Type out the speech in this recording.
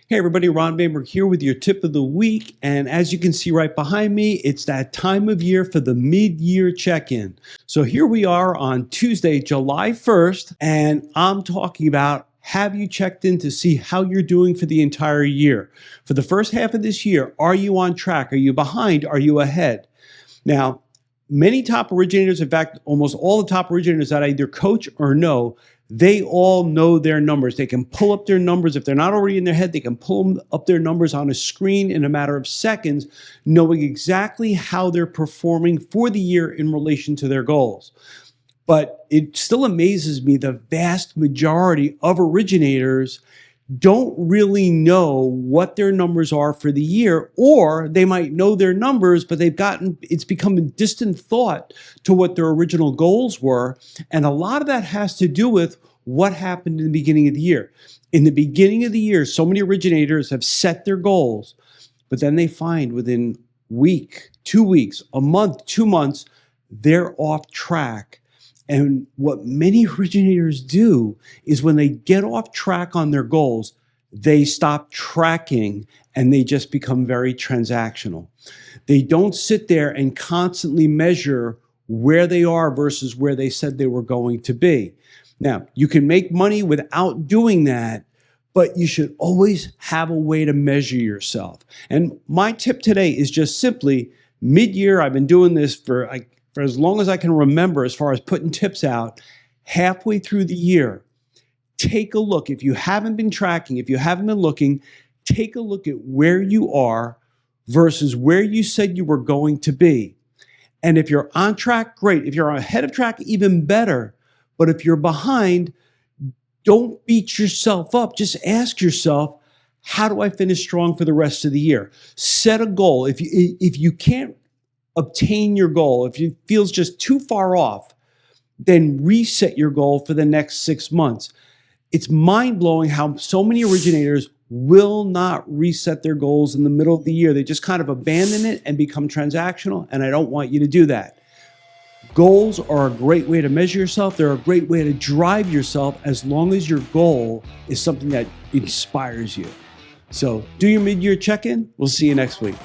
Hey everybody, Ron Baber here with your tip of the week. And as you can see right behind me, it's that time of year for the mid-year check-in. So here we are on Tuesday, July 1st, and I'm talking about have you checked in to see how you're doing for the entire year? For the first half of this year, are you on track? Are you behind? Are you ahead? Now, many top originators, in fact, almost all the top originators that I either coach or know, they all know their numbers. They can pull up their numbers. If they're not already in their head, they can pull up their numbers on a screen in a matter of seconds, knowing exactly how they're performing for the year in relation to their goals. But it still amazes me the vast majority of originators don't really know what their numbers are for the year, or they might know their numbers, but it's become a distant thought to what their original goals were. And a lot of that has to do with what happened in the beginning of the year. In the beginning of the year, so many originators have set their goals, but then they find within a week, 2 weeks, a month, 2 months, they're off track. And what many originators do is when they get off track on their goals, they stop tracking and they just become very transactional. They don't sit there and constantly measure where they are versus where they said they were going to be. Now, you can make money without doing that, but you should always have a way to measure yourself. And my tip today is just simply mid-year. I've been doing this for as long as I can remember, as far as putting tips out, halfway through the year, take a look. If you haven't been tracking, if you haven't been looking, take a look at where you are versus where you said you were going to be. And if you're on track, great. If you're ahead of track, even better. But if you're behind, don't beat yourself up. Just ask yourself, how do I finish strong for the rest of the year? Set a goal. If you can't obtain your goal, if it feels just too far off, then reset your goal for the next 6 months. It's mind-blowing how so many originators will not reset their goals in the middle of the year. They just kind of abandon it and become transactional, and I don't want you to do that. Goals are a great way to measure yourself. They're a great way to drive yourself as long as your goal is something that inspires you. So do your mid-year check-in. We'll see you next week.